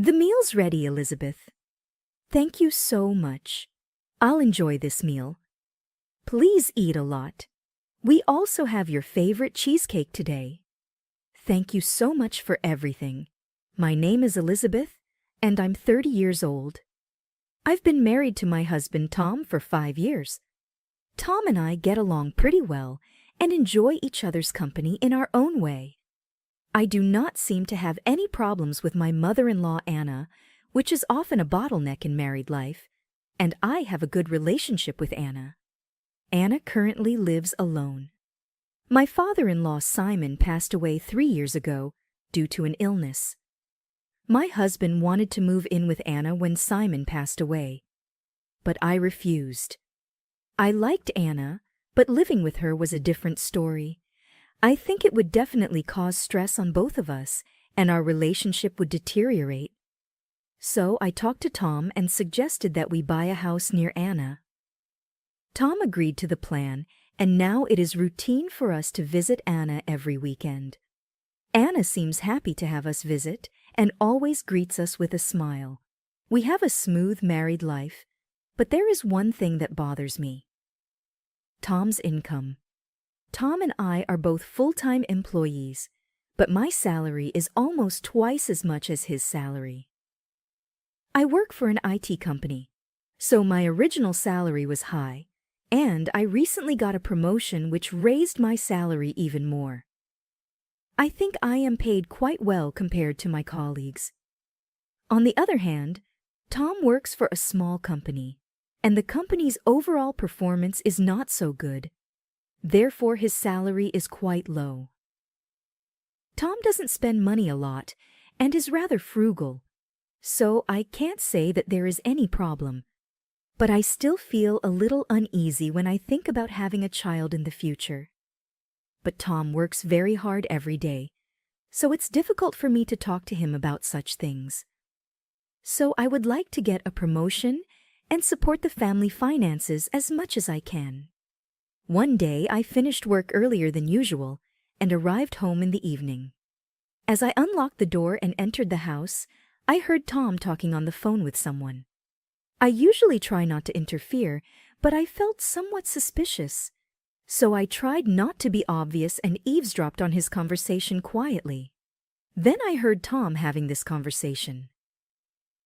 The meal's ready, Elizabeth. Thank you so much. I'll enjoy this meal. Please eat a lot. We also have your favorite cheesecake today. Thank you so much for everything. My name is Elizabeth, and I'm 30 years old. I've been married to my husband Tom for 5 years. Tom and I get along pretty well and enjoy each other's company in our own way. I do not seem to have any problems with my mother-in-law Anna, which is often a bottleneck in married life, and I have a good relationship with Anna. Anna currently lives alone. My father-in-law Simon passed away 3 years ago due to an illness. My husband wanted to move in with Anna when Simon passed away, but I refused. I liked Anna, but living with her was a different story. I think it would definitely cause stress on both of us, and our relationship would deteriorate. So I talked to Tom and suggested that we buy a house near Anna. Tom agreed to the plan, and now it is routine for us to visit Anna every weekend. Anna seems happy to have us visit and always greets us with a smile. We have a smooth married life, but there is one thing that bothers me: Tom's income. Tom and I are both full-time employees, but my salary is almost twice as much as his salary. I work for an IT company, so my original salary was high, and I recently got a promotion which raised my salary even more. I think I am paid quite well compared to my colleagues. On the other hand, Tom works for a small company, and the company's overall performance is not so good. Therefore, his salary is quite low. Tom doesn't spend money a lot and is rather frugal, so I can't say that there is any problem. But I still feel a little uneasy when I think about having a child in the future. But Tom works very hard every day, so it's difficult for me to talk to him about such things. So I would like to get a promotion and support the family finances as much as I can. One day I finished work earlier than usual and arrived home in the evening. As I unlocked the door and entered the house, I heard Tom talking on the phone with someone. I usually try not to interfere, but I felt somewhat suspicious, so I tried not to be obvious and eavesdropped on his conversation quietly. Then I heard Tom having this conversation.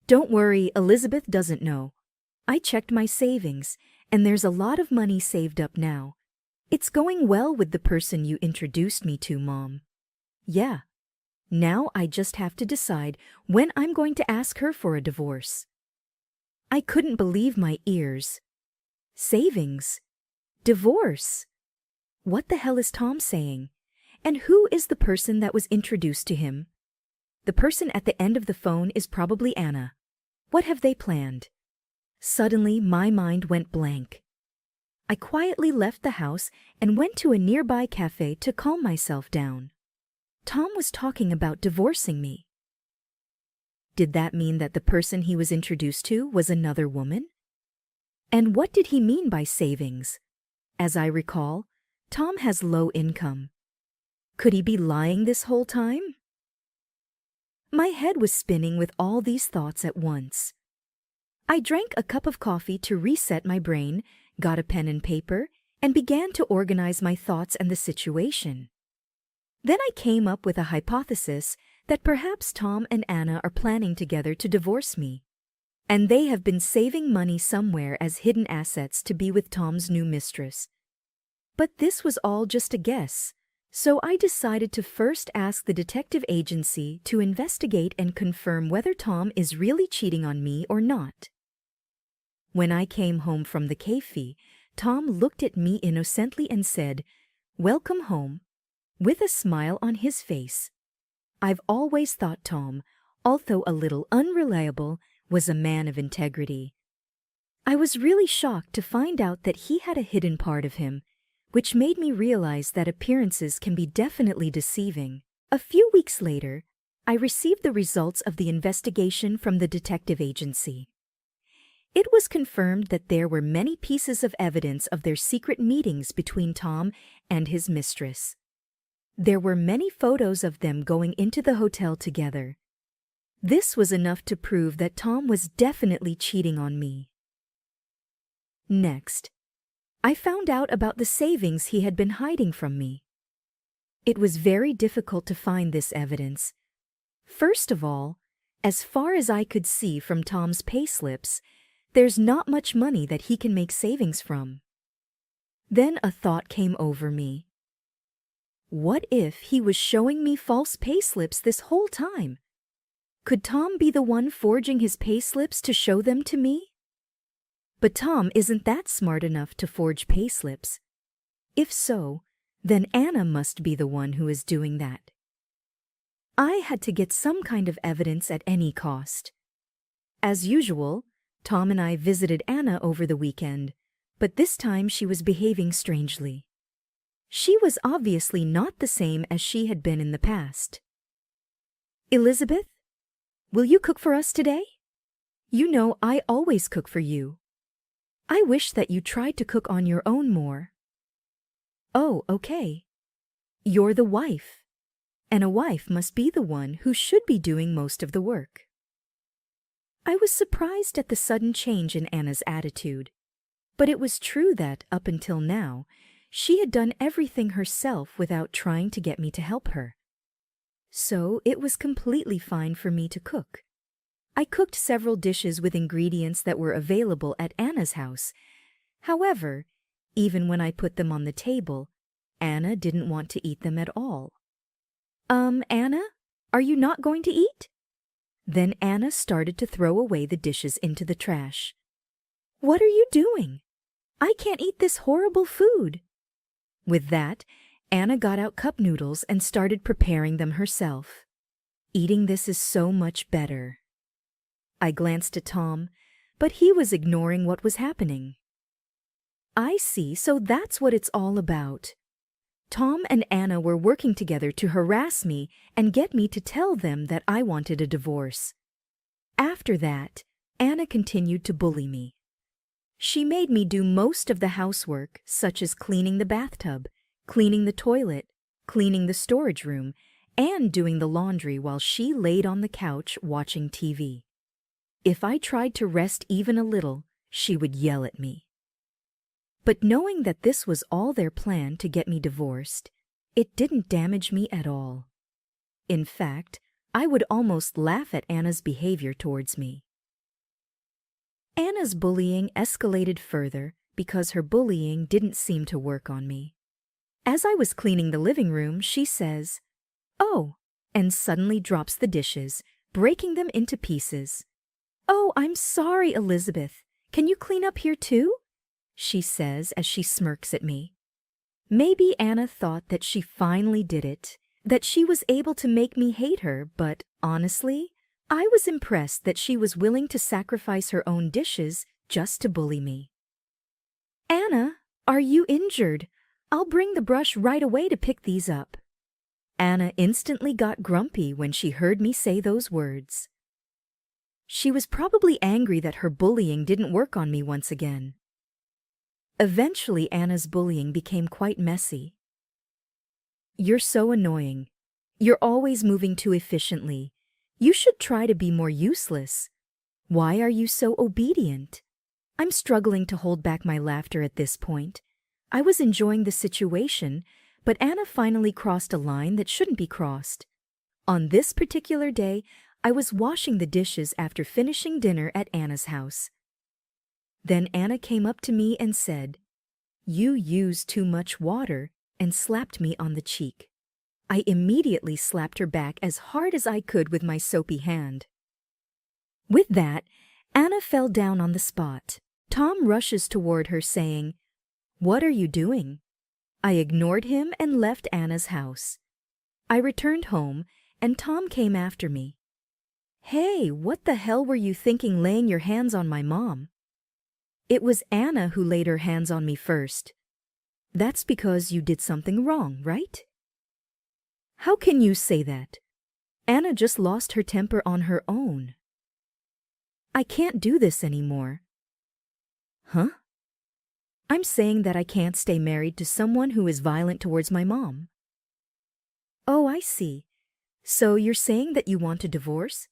"Don't worry, Elizabeth doesn't know. I checked my savings, and there's a lot of money saved up now. It's going well with the person you introduced me to, Mom. Yeah. Now I just have to decide when I'm going to ask her for a divorce." I couldn't believe my ears. Savings? Divorce? What the hell is Tom saying? And who is the person that was introduced to him? The person at the end of the phone is probably Anna. What have they planned? Suddenly, my mind went blank. I quietly left the house and went to a nearby cafe to calm myself down. Tom was talking about divorcing me. Did that mean that the person he was introduced to was another woman? And what did he mean by savings? As I recall, Tom has low income. Could he be lying this whole time? My head was spinning with all these thoughts at once. I drank a cup of coffee to reset my brain, got a pen and paper, and began to organize my thoughts and the situation. Then I came up with a hypothesis that perhaps Tom and Anna are planning together to divorce me, and they have been saving money somewhere as hidden assets to be with Tom's new mistress. But this was all just a guess, so I decided to first ask the detective agency to investigate and confirm whether Tom is really cheating on me or not. When I came home from the cafe, Tom looked at me innocently and said, "Welcome home," with a smile on his face. I've always thought Tom, although a little unreliable, was a man of integrity. I was really shocked to find out that he had a hidden part of him, which made me realize that appearances can be definitely deceiving. A few weeks later, I received the results of the investigation from the detective agency. It was confirmed that there were many pieces of evidence of their secret meetings between Tom and his mistress. There were many photos of them going into the hotel together. This was enough to prove that Tom was definitely cheating on me. Next, I found out about the savings he had been hiding from me. It was very difficult to find this evidence. First of all, as far as I could see from Tom's payslips, there's not much money that he can make savings from. Then a thought came over me. What if he was showing me false payslips this whole time? Could Tom be the one forging his payslips to show them to me? But Tom isn't that smart enough to forge payslips. If so, then Anna must be the one who is doing that. I had to get some kind of evidence at any cost. As usual, Tom and I visited Anna over the weekend, but this time she was behaving strangely. She was obviously not the same as she had been in the past. "Elizabeth, will you cook for us today? You know I always cook for you. I wish that you tried to cook on your own more." "Oh, okay. You're the wife, and a wife must be the one who should be doing most of the work." I was surprised at the sudden change in Anna's attitude, but it was true that, up until now, she had done everything herself without trying to get me to help her. So it was completely fine for me to cook. I cooked several dishes with ingredients that were available at Anna's house. However, even when I put them on the table, Anna didn't want to eat them at all. Anna, are you not going to eat?" Then Anna started to throw away the dishes into the trash. "What are you doing? I can't eat this horrible food." With that, Anna got out cup noodles and started preparing them herself. "Eating this is so much better." I glanced at Tom, but he was ignoring what was happening. "I see, so that's what it's all about." Tom and Anna were working together to harass me and get me to tell them that I wanted a divorce. After that, Anna continued to bully me. She made me do most of the housework, such as cleaning the bathtub, cleaning the toilet, cleaning the storage room, and doing the laundry while she laid on the couch watching TV. If I tried to rest even a little, she would yell at me. But knowing that this was all their plan to get me divorced, it didn't damage me at all. In fact, I would almost laugh at Anna's behavior towards me. Anna's bullying escalated further because her bullying didn't seem to work on me. As I was cleaning the living room, she says, "Oh," and suddenly drops the dishes, breaking them into pieces. "Oh, I'm sorry, Elizabeth. Can you clean up here too?" she says as she smirks at me. Maybe Anna thought that she finally did it, that she was able to make me hate her, but honestly, I was impressed that she was willing to sacrifice her own dishes just to bully me. "Anna, are you injured? I'll bring the brush right away to pick these up." Anna instantly got grumpy when she heard me say those words. She was probably angry that her bullying didn't work on me once again. Eventually, Anna's bullying became quite messy. "You're so annoying. You're always moving too efficiently. You should try to be more useless. Why are you so obedient?" I'm struggling to hold back my laughter at this point. I was enjoying the situation, but Anna finally crossed a line that shouldn't be crossed. On this particular day, I was washing the dishes after finishing dinner at Anna's house. Then Anna came up to me and said, "You use too much water," and slapped me on the cheek. I immediately slapped her back as hard as I could with my soapy hand. With that, Anna fell down on the spot. Tom rushes toward her saying, "What are you doing?" I ignored him and left Anna's house. I returned home, and Tom came after me. "Hey, what the hell were you thinking laying your hands on my mom?" "It was Anna who laid her hands on me first." "That's because you did something wrong, right?" "How can you say that? Anna just lost her temper on her own." "I can't do this anymore." "Huh?" "I'm saying that I can't stay married to someone who is violent towards my mom." "Oh, I see. So you're saying that you want a divorce?"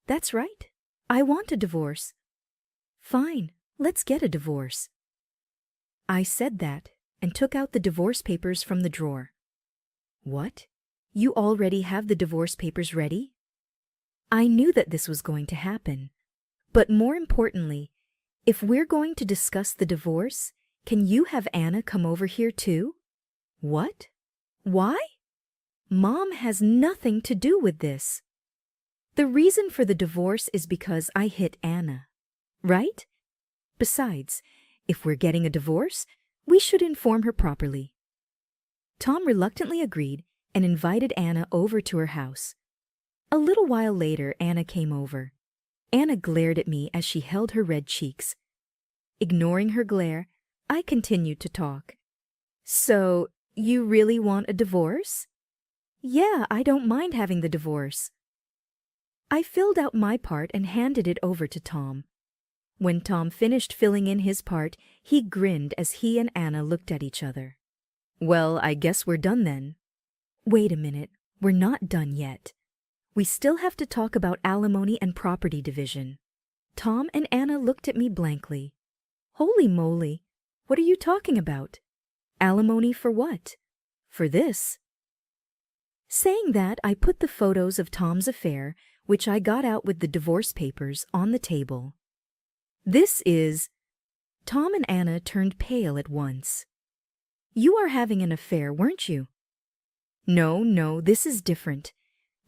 That's right. I want a divorce. Fine, let's get a divorce. I said that and took out the divorce papers from the drawer. What? You already have the divorce papers ready? I knew that this was going to happen. But more importantly, if we're going to discuss the divorce, can you have Anna come over here too? What? Why? Mom has nothing to do with this. The reason for the divorce is because I hit Anna, right? Besides, if we're getting a divorce, we should inform her properly. Tom reluctantly agreed and invited Anna over to her house. A little while later, Anna came over. Anna glared at me as she held her red cheeks. Ignoring her glare, I continued to talk. So, you really want a divorce? Yeah, I don't mind having the divorce. I filled out my part and handed it over to Tom. When Tom finished filling in his part, he grinned as he and Anna looked at each other. Well, I guess we're done then. Wait a minute, we're not done yet. We still have to talk about alimony and property division. Tom and Anna looked at me blankly. Holy moly, what are you talking about? Alimony for what? For this. Saying that, I put the photos of Tom's affair, which I got out with the divorce papers, on the table. This is... Tom and Anna turned pale at once. You are having an affair, weren't you? No, this is different.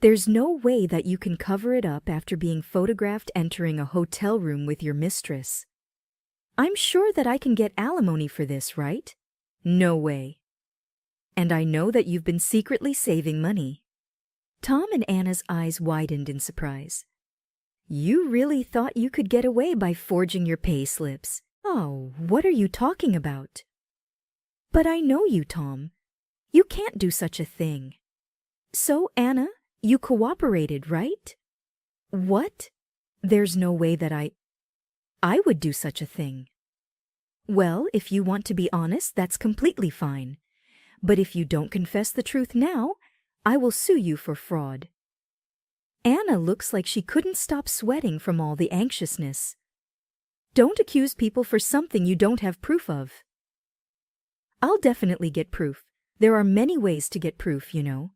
There's no way that you can cover it up after being photographed entering a hotel room with your mistress. I'm sure that I can get alimony for this, right? No way. And I know that you've been secretly saving money. Tom and Anna's eyes widened in surprise. You really thought you could get away by forging your pay slips? Oh, what are you talking about? But I know you, Tom. You can't do such a thing. So, Anna, you cooperated, right? What? There's no way that I would do such a thing. Well, if you want to be honest, that's completely fine. But if you don't confess the truth now, I will sue you for fraud. Anna looks like she couldn't stop sweating from all the anxiousness. Don't accuse people for something you don't have proof of. I'll definitely get proof. There are many ways to get proof, you know.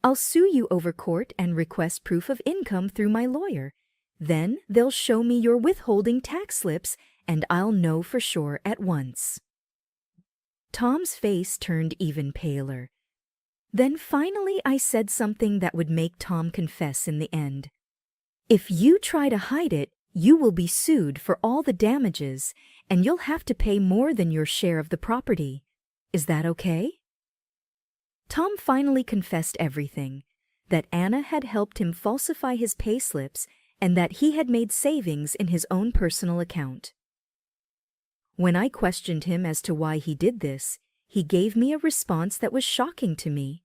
I'll sue you over court and request proof of income through my lawyer. Then they'll show me your withholding tax slips, and I'll know for sure at once. Tom's face turned even paler. Then finally I said something that would make Tom confess in the end. If you try to hide it, you will be sued for all the damages, and you'll have to pay more than your share of the property. Is that okay? Tom finally confessed everything, that Anna had helped him falsify his pay slips and that he had made savings in his own personal account. When I questioned him as to why he did this, he gave me a response that was shocking to me.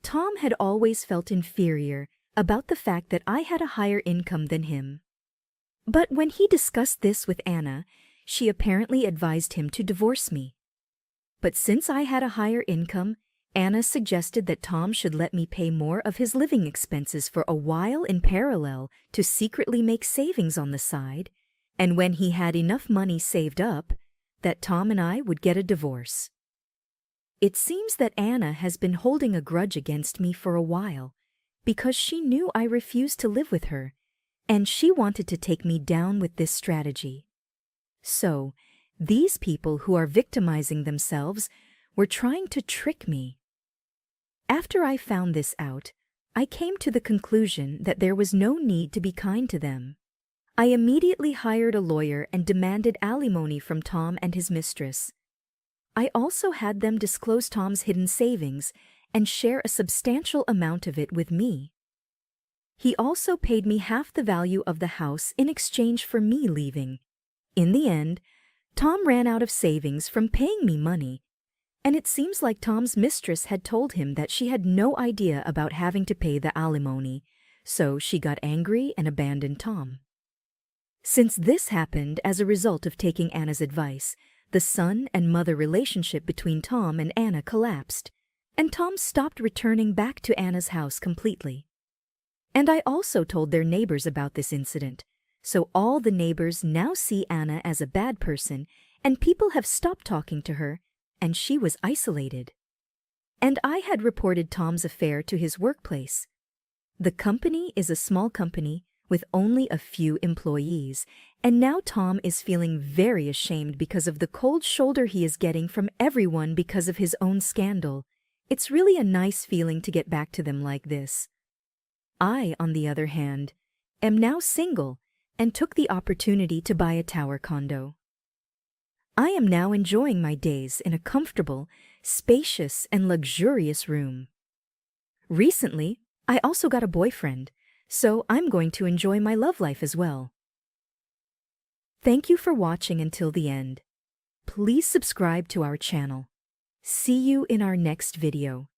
Tom had always felt inferior about the fact that I had a higher income than him. But when he discussed this with Anna, she apparently advised him to divorce me. But since I had a higher income, Anna suggested that Tom should let me pay more of his living expenses for a while in parallel to secretly make savings on the side, and when he had enough money saved up, that Tom and I would get a divorce. It seems that Anna has been holding a grudge against me for a while, because she knew I refused to live with her, and she wanted to take me down with this strategy. So, these people who are victimizing themselves were trying to trick me. After I found this out, I came to the conclusion that there was no need to be kind to them. I immediately hired a lawyer and demanded alimony from Tom and his mistress. I also had them disclose Tom's hidden savings and share a substantial amount of it with me. He also paid me half the value of the house in exchange for me leaving. In the end, Tom ran out of savings from paying me money, and it seems like Tom's mistress had told him that she had no idea about having to pay the alimony, so she got angry and abandoned Tom. Since this happened as a result of taking Anna's advice, the son and mother relationship between Tom and Anna collapsed, and Tom stopped returning back to Anna's house completely. And I also told their neighbors about this incident. So all the neighbors now see Anna as a bad person, and people have stopped talking to her, and she was isolated. And I had reported Tom's affair to his workplace. The company is a small company with only a few employees, and now Tom is feeling very ashamed because of the cold shoulder he is getting from everyone because of his own scandal. It's really a nice feeling to get back to them like this. I, on the other hand, am now single and took the opportunity to buy a tower condo. I am now enjoying my days in a comfortable, spacious, and luxurious room. Recently, I also got a boyfriend, so I'm going to enjoy my love life as well. Thank you for watching until the end. Please subscribe to our channel. See you in our next video.